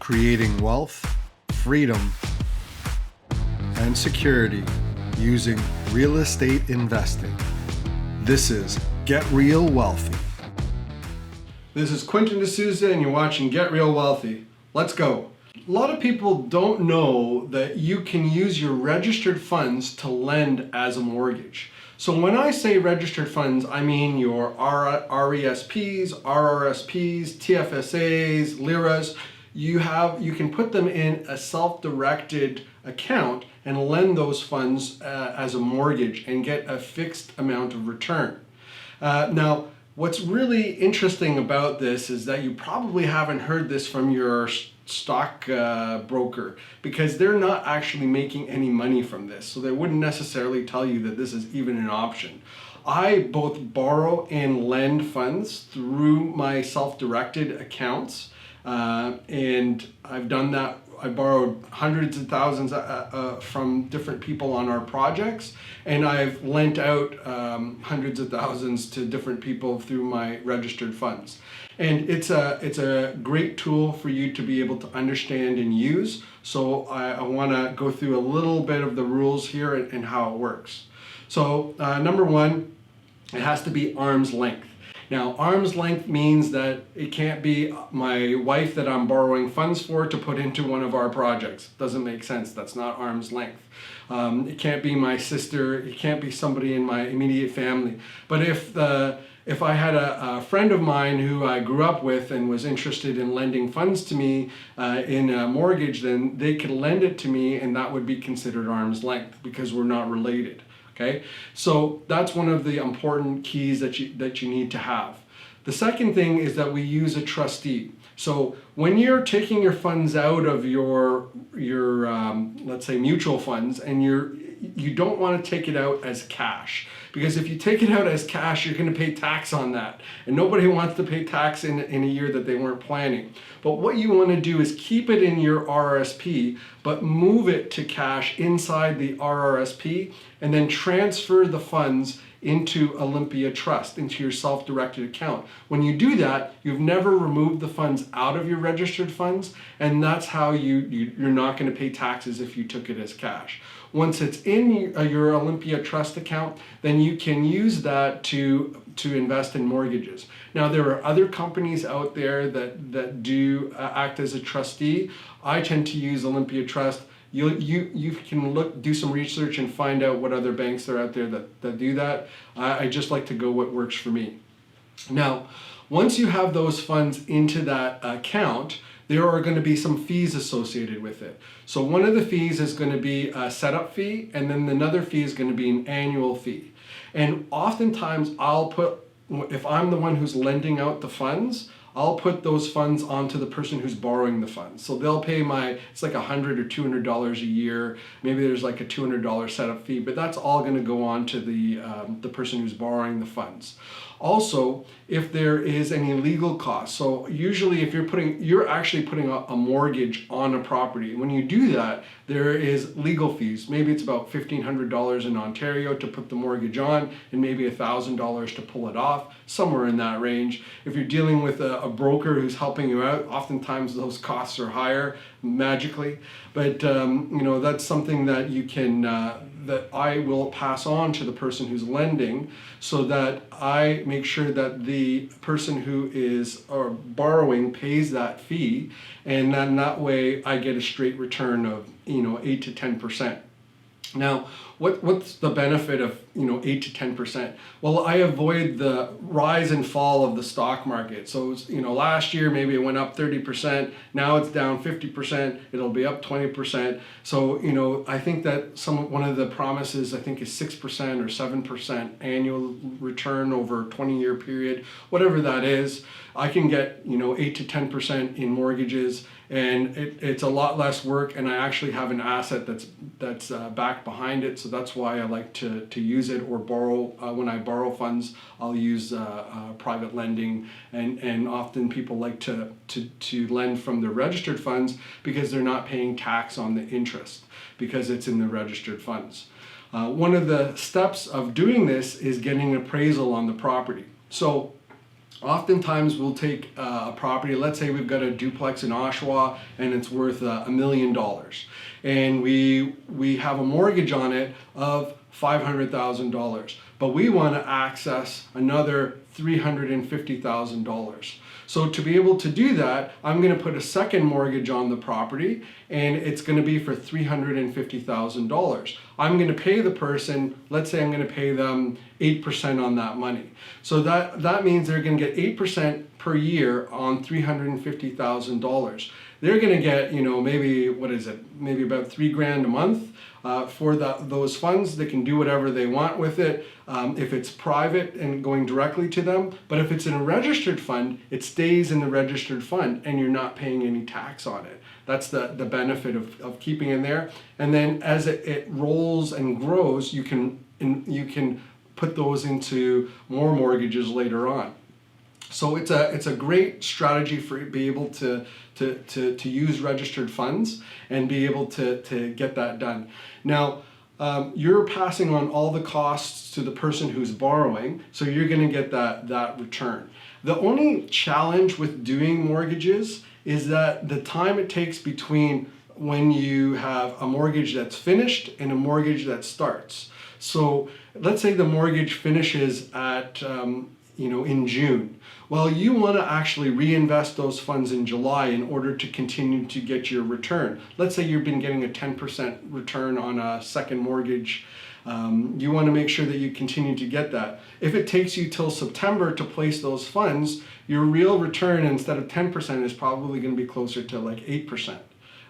creating wealth, freedom, and security using real estate investing. This is Get Real Wealthy. This is Quentin and you're watching Get Real Wealthy. Let's go. A lot of people don't know that you can use your registered funds to lend as a mortgage. So when I say registered funds, I mean your RESPs, RRSPs, TFSAs, LIRAs. You can put them in a self-directed account and lend those funds as a mortgage and get a fixed amount of return. Now, what's really interesting about this is that you probably haven't heard this from your stock broker, because they're not actually making any money from this. So they wouldn't necessarily tell you that this is even an option. I both borrow and lend funds through my self-directed accounts. And I've done that. I borrowed hundreds of thousands from different people on our projects, and I've lent out hundreds of thousands to different people through my registered funds. And it's a great tool for you to be able to understand and use. So I want to go through a little bit of the rules here and how it works. So number one, it has to be arm's length. Now, arm's length means that it can't be my wife that I'm borrowing funds for to put into one of our projects. Doesn't make sense. That's not arm's length. It can't be my sister. It can't be somebody in my immediate family. But if I had a friend of mine who I grew up with and was interested in lending funds to me in a mortgage, then they could lend it to me, and that would be considered arm's length because we're not related. Okay, so that's one of the important keys that you need to have. The second thing is that we use a trustee. So when you're taking your funds out of your let's say mutual funds, and you don't want to take it out as cash, because if you take it out as cash, you're going to pay tax on that, and nobody wants to pay tax in a year that they weren't planning. But what you want to do is keep it in your RRSP, but move it to cash inside the RRSP, and then transfer the funds into Olympia Trust, into your self-directed account. When you do that, you've never removed the funds out of your registered funds, and that's how you're not going to pay taxes if you took it as cash. Once it's in your Olympia Trust account, then you can use that to invest in mortgages. Now, there are other companies out there that do act as a trustee. I tend to use Olympia Trust. You can do some research and find out what other banks are out there that do that. I just like to go what works for me. Now, once you have those funds into that account, there are going to be some fees associated with it. So one of the fees is going to be a setup fee, and then another fee is going to be an annual fee. And oftentimes if I'm the one who's lending out the funds, I'll put those funds onto the person who's borrowing the funds. So they'll pay it's like $100 or $200 a year. Maybe there's like a $200 setup fee, but that's all going to go on to the person who's borrowing the funds. Also, if there is any legal costs, so usually if you're actually putting a mortgage on a property. When you do that, there is legal fees. Maybe it's about $1,500 in Ontario to put the mortgage on, and maybe $1,000 to pull it off, somewhere in that range. If you're dealing with a broker who's helping you out, oftentimes those costs are higher magically. But that's something that you can that I will pass on to the person who's lending, so that I make sure that the person who is borrowing pays that fee, and then that way I get a straight return of 8 to 10%. Now, what's the benefit of 8 to 10%? Well, I avoid the rise and fall of the stock market. So last year maybe it went up 30%. Now it's down 50%. It'll be up 20%. So I think that one of the promises I think is 6% or 7% annual return over a 20-year period, whatever that is. I can get 8 to 10% in mortgages, and it's a lot less work, and I actually have an asset that's backed behind it. So that's why I like to use it, or borrow. When I borrow funds, I'll use private lending, and often people like to lend from their registered funds because they're not paying tax on the interest because it's in the registered funds. One of the steps of doing this is getting an appraisal on the property. So Oftentimes we'll take a property, let's say we've got a duplex in Oshawa and it's worth $1 million. And we have a mortgage on it of $500,000, but we want to access another $350,000. So to be able to do that, I'm going to put a second mortgage on the property, and it's going to be for $350,000. I'm going to pay the person, let's say I'm going to pay them 8% on that money. So that means they're going to get 8% per year on $350,000. They're going to get, maybe, maybe about $3,000 a month for those funds. They can do whatever they want with it if it's private and going directly to them. But if it's in a registered fund, it stays in the registered fund and you're not paying any tax on it. That's the benefit of keeping it there. And then as it rolls and grows, you can put those into more mortgages later on. So it's a great strategy for be able to use registered funds and be able to get that done. Now, you're passing on all the costs to the person who's borrowing, so you're going to get that return. The only challenge with doing mortgages is that the time it takes between when you have a mortgage that's finished and a mortgage that starts. So let's say the mortgage finishes at in June. Well, you want to actually reinvest those funds in July in order to continue to get your return. Let's say you've been getting a 10% return on a second mortgage. You want to make sure that you continue to get that. If it takes you till September to place those funds, your real return instead of 10% is probably going to be closer to like 8%.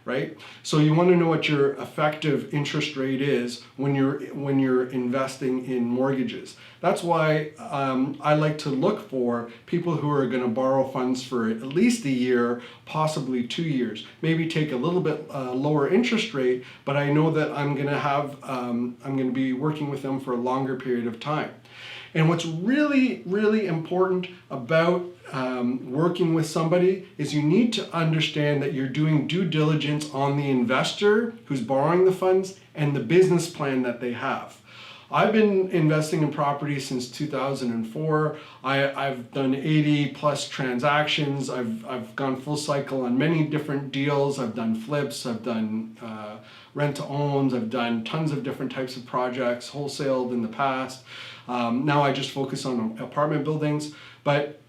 Right? So you want to know what your effective interest rate is when you're investing in mortgages. That's why I like to look for people who are going to borrow funds for at least a year, possibly 2 years. Maybe take a little bit lower interest rate, but I know that I'm going to be working with them for a longer period of time. And what's really, really important about working with somebody is you need to understand that you're doing due diligence on the investor who's borrowing the funds and the business plan that they have. I've been investing in property since 2004. I've done 80 plus transactions. I've gone full cycle on many different deals. I've done flips. I've done rent to owns. I've done tons of different types of projects, wholesaled in the past. Now I just focus on apartment buildings, but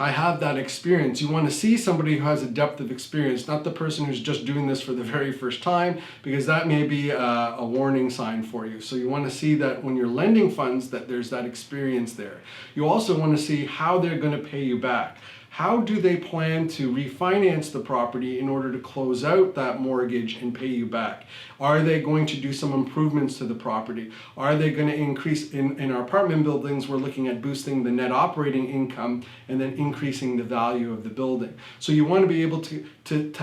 I have that experience. You want to see somebody who has a depth of experience, not the person who's just doing this for the very first time, because that may be a warning sign for you. So you want to see that when you're lending funds that there's that experience there. You also want to see how they're going to pay you back. How do they plan to refinance the property in order to close out that mortgage and pay you back? Are they going to do some improvements to the property? Are they going to increase, in our apartment buildings, we're looking at boosting the net operating income and then increasing the value of the building. So you want to be able to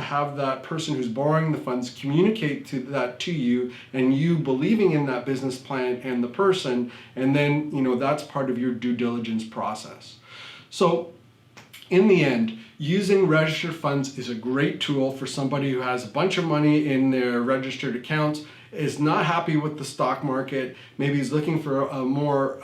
have that person who's borrowing the funds communicate that to you, and you believing in that business plan and the person, and then that's part of your due diligence process. So in the end, using registered funds is a great tool for somebody who has a bunch of money in their registered accounts, is not happy with the stock market, maybe is looking for a more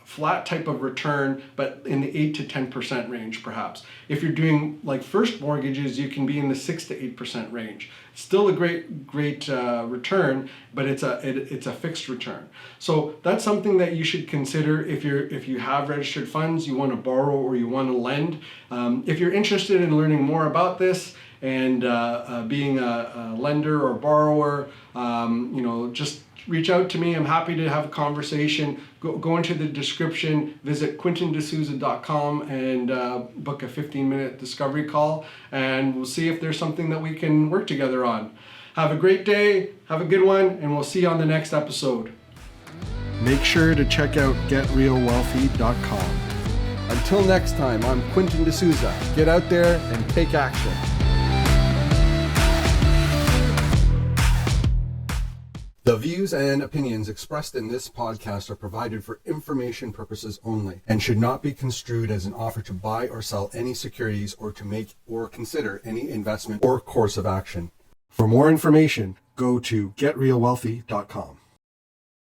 flat type of return, but in the 8 to 10% range perhaps. If you're doing like first mortgages, you can be in the 6 to 8% range. Still a great return, but it's a fixed return. So that's something that you should consider if you have registered funds, you want to borrow or you want to lend. If you're interested in learning more about this and being a lender or borrower, just reach out to me. I'm happy to have a conversation. Go into the description, visit quentindesouza.com and book a 15-minute discovery call, and we'll see if there's something that we can work together on. Have a great day, have a good one, and we'll see you on the next episode. Make sure to check out getrealwealthy.com. Until next time, I'm Quentin D'Souza. Get out there and take action. The views and opinions expressed in this podcast are provided for information purposes only and should not be construed as an offer to buy or sell any securities or to make or consider any investment or course of action. For more information, go to getrealwealthy.com.